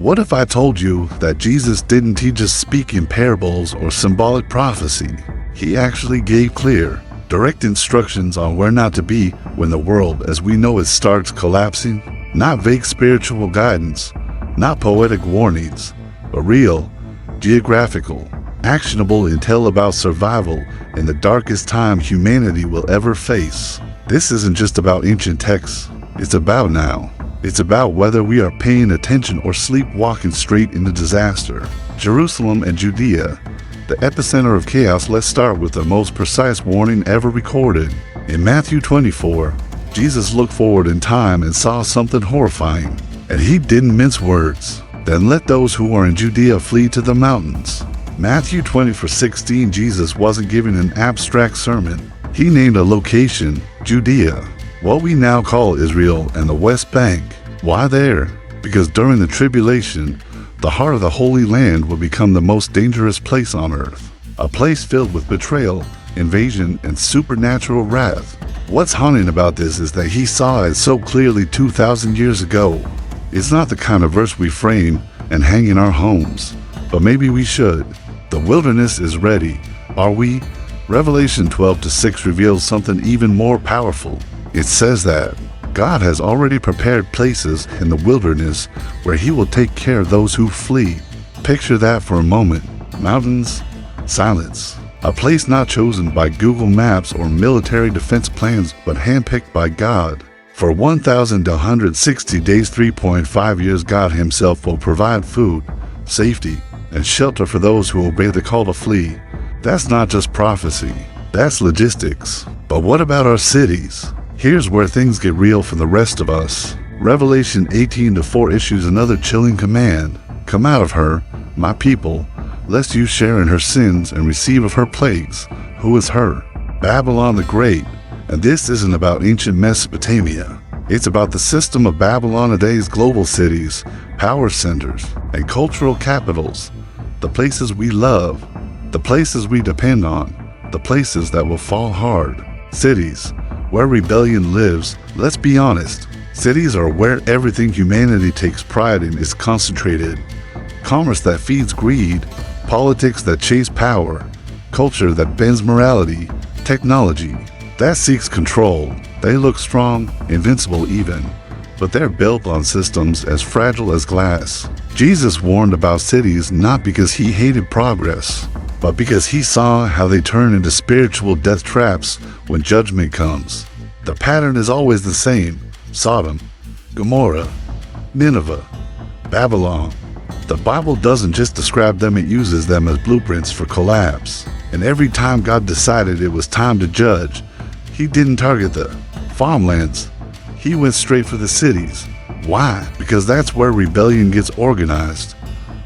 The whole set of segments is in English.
What if I told you that Jesus didn't teach us speak in parables or symbolic prophecy? He actually gave clear, direct instructions on where not to be when the world as we know it starts collapsing. Not vague spiritual guidance, not poetic warnings, but real, geographical, actionable intel about survival in the darkest time humanity will ever face. This isn't just about ancient texts, it's about now. It's about whether we are paying attention or sleepwalking straight into disaster. Jerusalem and Judea, the epicenter of chaos. Let's start with the most precise warning ever recorded. In Matthew 24, Jesus looked forward in time and saw something horrifying, and he didn't mince words. Then let those who are in Judea flee to the mountains. Matthew 24:16. Jesus wasn't giving an abstract sermon. He named a location, Judea, what we now call Israel and the West Bank. Why there? Because during the tribulation, the heart of the Holy Land will become the most dangerous place on earth. A place filled with betrayal, invasion, and supernatural wrath. What's haunting about this is that he saw it so clearly 2,000 years ago. It's not the kind of verse we frame and hang in our homes, but maybe we should. The wilderness is ready. Are we? Revelation 12:6 reveals something even more powerful. It says that God has already prepared places in the wilderness where he will take care of those who flee. Picture that for a moment. Mountains, silence. A place not chosen by Google Maps or military defense plans, but handpicked by God. For 1,160 days, 3.5 years, God himself will provide food, safety, and shelter for those who obey the call to flee. That's not just prophecy, that's logistics. But what about our cities? Here's where things get real for the rest of us. Revelation 18:4 issues another chilling command. Come out of her, my people, lest you share in her sins and receive of her plagues. Who is her? Babylon the Great. And this isn't about ancient Mesopotamia. It's about the system of Babylon today's global cities, power centers, and cultural capitals. The places we love, the places we depend on, the places that will fall hard. Cities where rebellion lives. Let's be honest. Cities are where everything humanity takes pride in is concentrated. Commerce that feeds greed, politics that chase power, culture that bends morality, technology that seeks control. They look strong, invincible even, but they're built on systems as fragile as glass. Jesus warned about cities not because he hated progress, but because he saw how they turn into spiritual death traps when judgment comes. The pattern is always the same: Sodom, Gomorrah, Nineveh, Babylon. The Bible doesn't just describe them, it uses them as blueprints for collapse. And every time God decided it was time to judge, he didn't target the farmlands. He went straight for the cities. Why? Because that's where rebellion gets organized,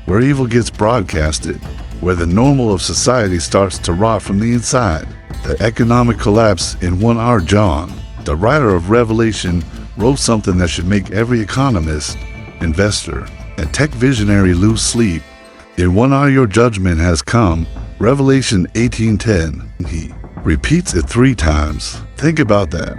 where evil gets broadcasted, where the normal of society starts to rot from the inside. The economic collapse in 1 hour. John, the writer of Revelation, wrote something that should make every economist, investor, and tech visionary lose sleep. In 1 hour your judgment has come. Revelation 18:10. He repeats it 3 times. Think about that.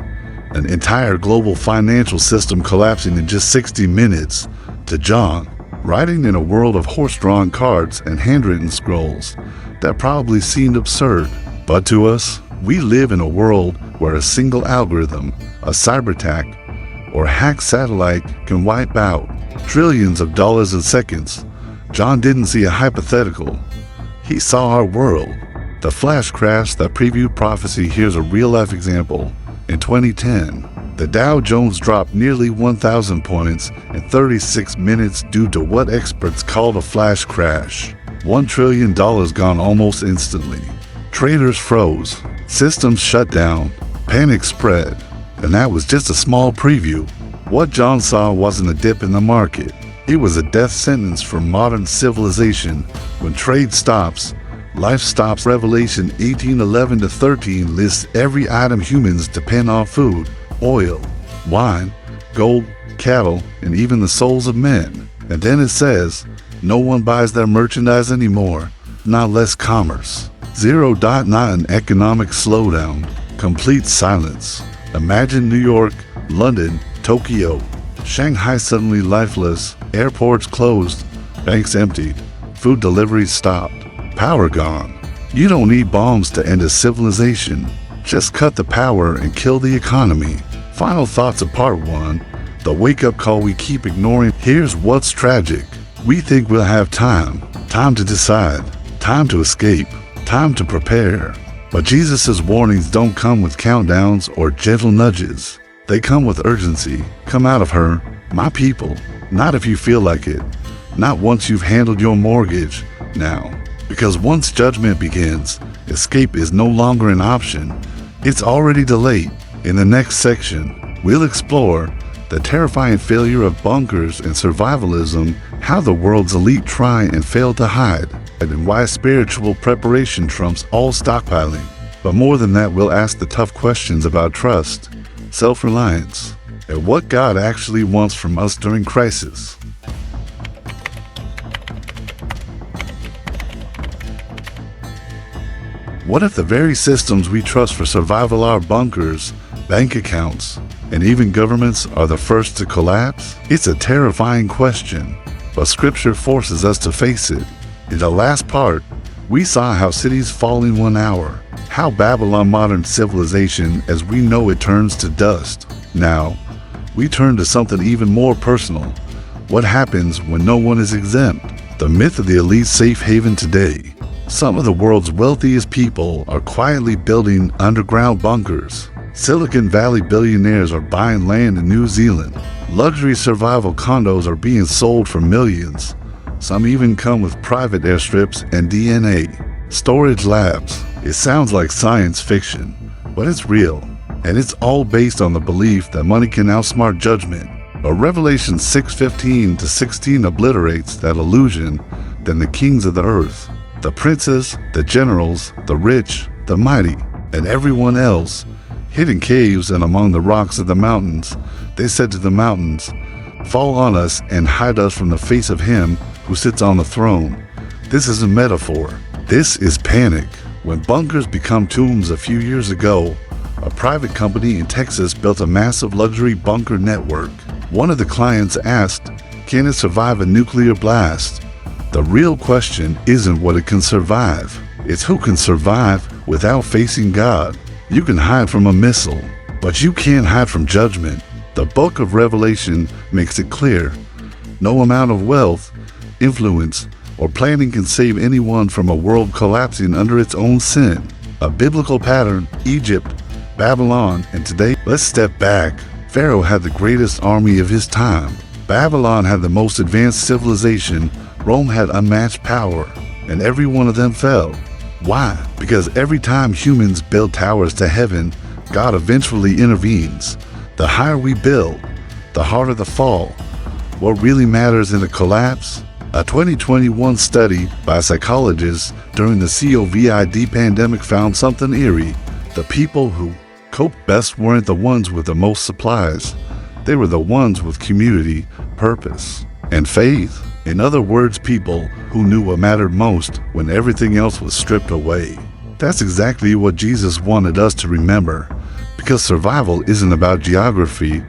An entire global financial system collapsing in just 60 minutes. To John, writing in a world of horse-drawn cards and handwritten scrolls that probably seemed absurd. But to us, we live in a world where a single algorithm, a cyber attack, or hacked satellite can wipe out trillions of dollars in seconds. John didn't see a hypothetical. He saw our world. The flash crash that previewed prophecy. Here's a real-life example. In 2010, the Dow Jones dropped nearly 1,000 points in 36 minutes due to what experts called a flash crash. $1 trillion gone almost instantly. Traders froze, systems shut down, panic spread, and that was just a small preview. What John saw wasn't a dip in the market. It was a death sentence for modern civilization. When trade stops, life stops. Revelation 18:11-13 lists every item humans depend on: food, oil, wine, gold, cattle, and even the souls of men. And then it says, no one buys their merchandise anymore, not less commerce. 0.9 economic slowdown, complete silence. Imagine New York, London, Tokyo, Shanghai suddenly lifeless, airports closed, banks emptied, food deliveries stopped, power gone. You don't need bombs to end a civilization. Just cut the power and kill the economy. Final thoughts of part 1, the wake-up call we keep ignoring. Here's what's tragic. We think we'll have time to decide, time to escape, time to prepare. But Jesus' warnings don't come with countdowns or gentle nudges. They come with urgency. Come out of her, my people. Not if you feel like it. Not once you've handled your mortgage. Now. Because once judgment begins, escape is no longer an option. It's already delayed. In the next section, we'll explore the terrifying failure of bunkers and survivalism, how the world's elite try and fail to hide, and why spiritual preparation trumps all stockpiling. But more than that, we'll ask the tough questions about trust, self-reliance, and what God actually wants from us during crisis. What if the very systems we trust for survival, our bunkers, bank accounts, and even governments, are the first to collapse? It's a terrifying question, but Scripture forces us to face it. In the last part, we saw how cities fall in 1 hour, how Babylon, modern civilization as we know it, turns to dust. Now, we turn to something even more personal. What happens when no one is exempt? The myth of the elite safe haven today. Some of the world's wealthiest people are quietly building underground bunkers. Silicon Valley billionaires are buying land in New Zealand. Luxury survival condos are being sold for millions. Some even come with private airstrips and DNA. Storage labs. It sounds like science fiction, but it's real. And it's all based on the belief that money can outsmart judgment. But Revelation 6:15 to 16 obliterates that illusion. Then the kings of the earth, the princes, the generals, the rich, the mighty, and everyone else, hid in caves and among the rocks of the mountains, they said to the mountains, "Fall on us and hide us from the face of him who sits on the throne." This is a metaphor. This is panic. When bunkers become tombs a few years ago, a private company in Texas built a massive luxury bunker network. One of the clients asked, "Can it survive a nuclear blast?" The real question isn't what it can survive. It's who can survive without facing God. You can hide from a missile, but you can't hide from judgment. The book of Revelation makes it clear. No amount of wealth, influence, or planning can save anyone from a world collapsing under its own sin. A biblical pattern, Egypt, Babylon, and today. Let's step back. Pharaoh had the greatest army of his time. Babylon had the most advanced civilization. Rome had unmatched power, and every one of them fell. Why? Because every time humans build towers to heaven, God eventually intervenes. The higher we build, the harder the fall. What really matters in a collapse? A 2021 study by psychologists during the COVID pandemic found something eerie. The people who coped best weren't the ones with the most supplies. They were the ones with community, purpose, and faith. In other words, people who knew what mattered most when everything else was stripped away. That's exactly what Jesus wanted us to remember, because survival isn't about geography,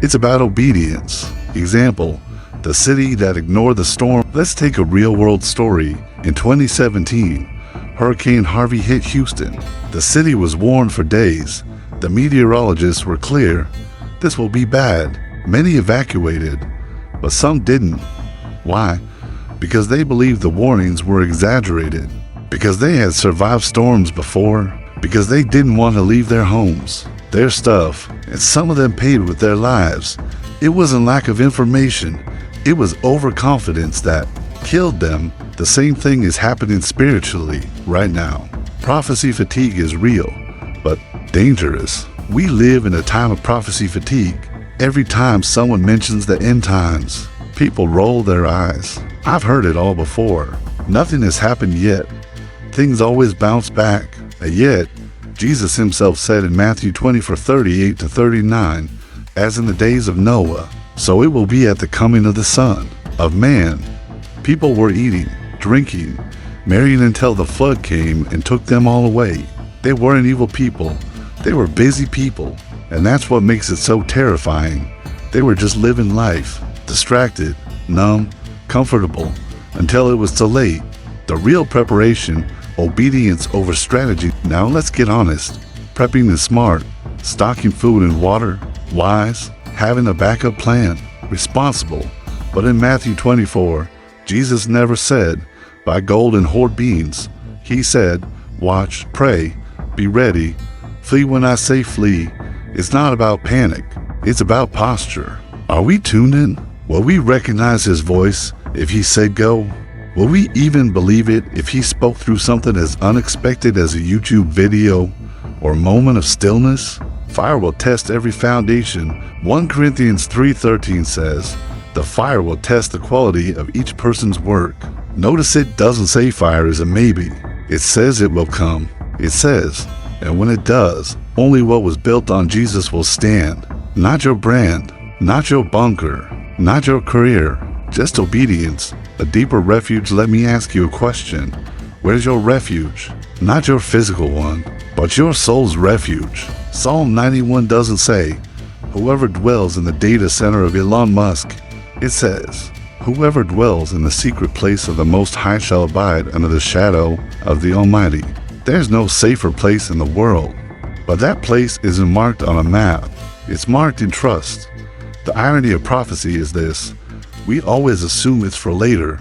it's about obedience. Example, the city that ignored the storm. Let's take a real-world story. In 2017, Hurricane Harvey hit Houston. The city was warned for days. The meteorologists were clear, this will be bad. Many evacuated, but some didn't. Why? Because they believed the warnings were exaggerated. Because they had survived storms before. Because they didn't want to leave their homes, their stuff, and some of them paid with their lives. It wasn't lack of information. It was overconfidence that killed them. The same thing is happening spiritually right now. Prophecy fatigue is real, but dangerous. We live in a time of prophecy fatigue. Every time someone mentions the end times, people roll their eyes. I've heard it all before. Nothing has happened yet. Things always bounce back. And yet, Jesus himself said in Matthew 20:38 to 39, as in the days of Noah, so it will be at the coming of the Son of Man. People were eating, drinking, marrying until the flood came and took them all away. They weren't evil people. They were busy people. And that's what makes it so terrifying. They were just living life. Distracted, numb, comfortable, until it was too late. The real preparation, obedience over strategy. Now let's get honest. Prepping is smart. Stocking food and water, wise. Having a backup plan, responsible. But in Matthew 24, Jesus never said, buy gold and hoard beans. He said, watch, pray, be ready, flee when I say flee. It's not about panic, it's about posture. Are we tuned in? Will we recognize his voice if he said go? Will we even believe it if he spoke through something as unexpected as a YouTube video or moment of stillness? Fire will test every foundation. 1 Corinthians 3:13 says, the fire will test the quality of each person's work. Notice it doesn't say fire is a maybe. It says it will come. It says, and when it does, only what was built on Jesus will stand. Not your brand, not your bunker, not your career, just obedience, a deeper refuge. Let me ask you a question. Where's your refuge? Not your physical one, but your soul's refuge. Psalm 91 doesn't say, whoever dwells in the data center of Elon Musk. It says, whoever dwells in the secret place of the Most High shall abide under the shadow of the Almighty. There's no safer place in the world, but that place isn't marked on a map. It's marked in trust. The irony of prophecy is this. We always assume it's for later,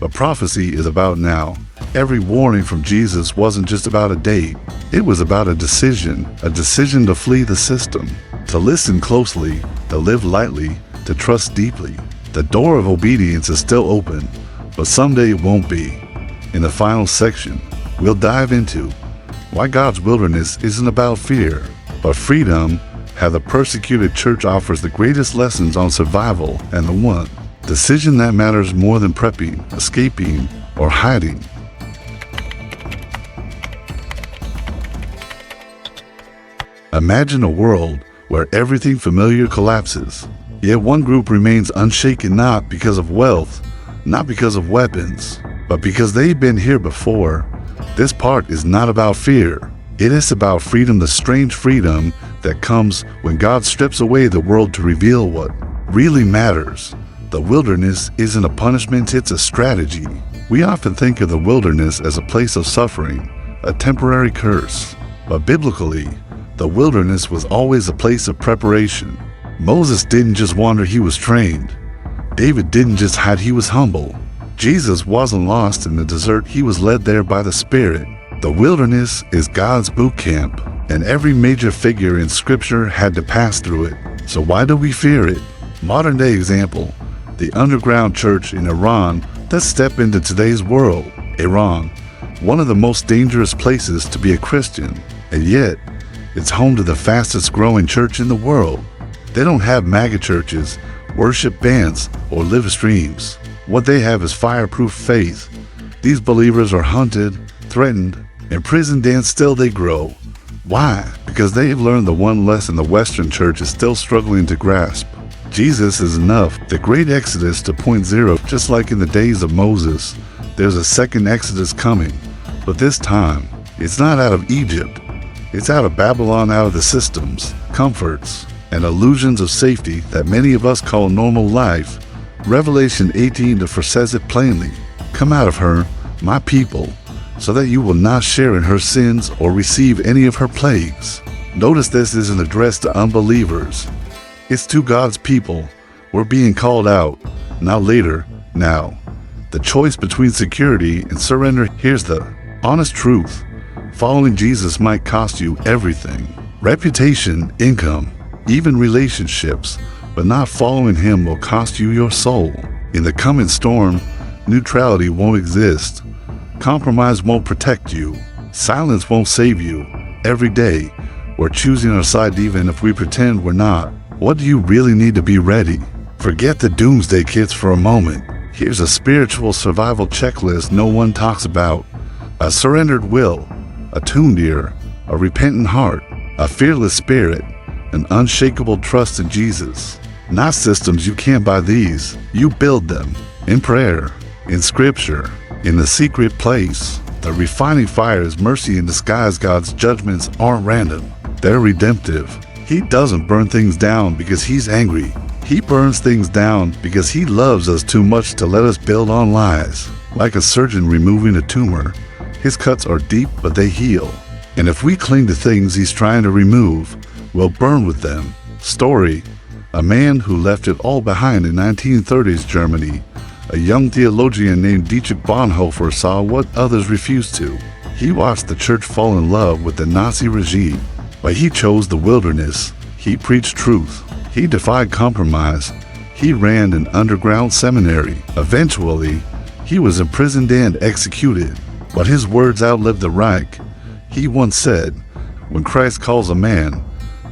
but prophecy is about now. Every warning from Jesus wasn't just about a date. It was about a decision to flee the system, to listen closely, to live lightly, to trust deeply. The door of obedience is still open, but someday it won't be. In the final section, we'll dive into why God's wilderness isn't about fear, but freedom, how the persecuted church offers the greatest lessons on survival, and the one decision that matters more than prepping, escaping, or hiding. Imagine a world where everything familiar collapses, yet one group remains unshaken, not because of wealth, not because of weapons, but because they've been here before. This part is not about fear. It is about freedom, the strange freedom that comes when God strips away the world to reveal what really matters. The wilderness isn't a punishment, it's a strategy. We often think of the wilderness as a place of suffering, a temporary curse. But biblically, the wilderness was always a place of preparation. Moses didn't just wander, he was trained. David didn't just hide, he was humble. Jesus wasn't lost in the desert, he was led there by the Spirit. The wilderness is God's boot camp, and every major figure in Scripture had to pass through it. So why do we fear it? Modern day example, the underground church in Iran. Let's step into today's world. Iran, one of the most dangerous places to be a Christian, and yet it's home to the fastest growing church in the world. They don't have mega churches, worship bands, or live streams. What they have is fireproof faith. These believers are hunted, threatened, imprisoned, and still they grow. Why? Because they've learned the one lesson the Western church is still struggling to grasp. Jesus is enough. The great Exodus to point zero. Just like in the days of Moses, there's a second Exodus coming. But this time, it's not out of Egypt. It's out of Babylon, out of the systems, comforts, and illusions of safety that many of us call normal life. Revelation 18:4 says it plainly. Come out of her, my people, so that you will not share in her sins or receive any of her plagues. Notice this isn't addressed to unbelievers. It's to God's people. We're being called out. Now later, now. The choice between security and surrender. Here's the honest truth. Following Jesus might cost you everything. Reputation, income, even relationships. But not following him will cost you your soul. In the coming storm, neutrality won't exist. Compromise won't protect you. Silence won't save you. Every day, we're choosing our side even if we pretend we're not. What do you really need to be ready? Forget the doomsday kits for a moment. Here's a spiritual survival checklist no one talks about. A surrendered will, a tuned ear, a repentant heart, a fearless spirit, an unshakable trust in Jesus. Not systems, you can't buy these. You build them in prayer, in scripture, in the secret place. The refining fire is mercy in disguise. God's judgments aren't random. They're redemptive. He doesn't burn things down because he's angry. He burns things down because he loves us too much to let us build on lies. Like a surgeon removing a tumor, his cuts are deep but they heal. And if we cling to things he's trying to remove, we'll burn with them. Story: a man who left it all behind in 1930s Germany. A young theologian named Dietrich Bonhoeffer saw what others refused to. He watched the church fall in love with the Nazi regime, but he chose the wilderness. He preached truth. He defied compromise. He ran an underground seminary. Eventually, he was imprisoned and executed, but his words outlived the Reich. He once said, "When Christ calls a man,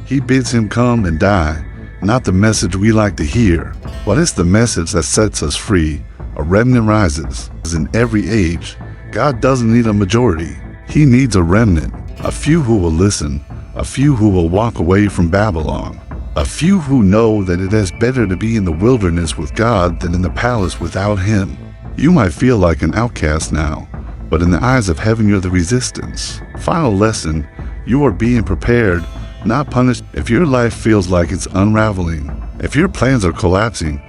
he bids him come and die." Not the message we like to hear, but it's the message that sets us free. A remnant rises. In every age, God doesn't need a majority. He needs a remnant, a few who will listen, a few who will walk away from Babylon, a few who know that it is better to be in the wilderness with God than in the palace without Him. You might feel like an outcast now, but in the eyes of heaven you're the resistance. Final lesson: you are being prepared, not punished. If your life feels like it's unraveling, if your plans are collapsing,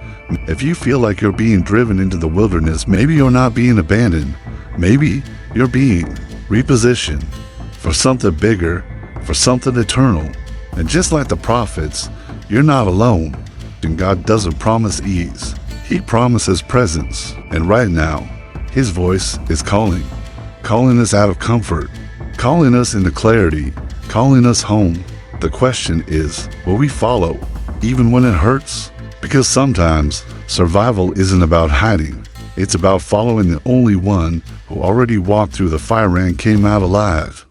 if you feel like you're being driven into the wilderness, maybe you're not being abandoned. Maybe you're being repositioned for something bigger, for something eternal. And just like the prophets, you're not alone. And God doesn't promise ease. He promises presence. And right now, His voice is calling us out of comfort, calling us into clarity, calling us home. The question is, will we follow, even when it hurts? Because sometimes survival isn't about hiding. It's about following the only one who already walked through the fire and came out alive.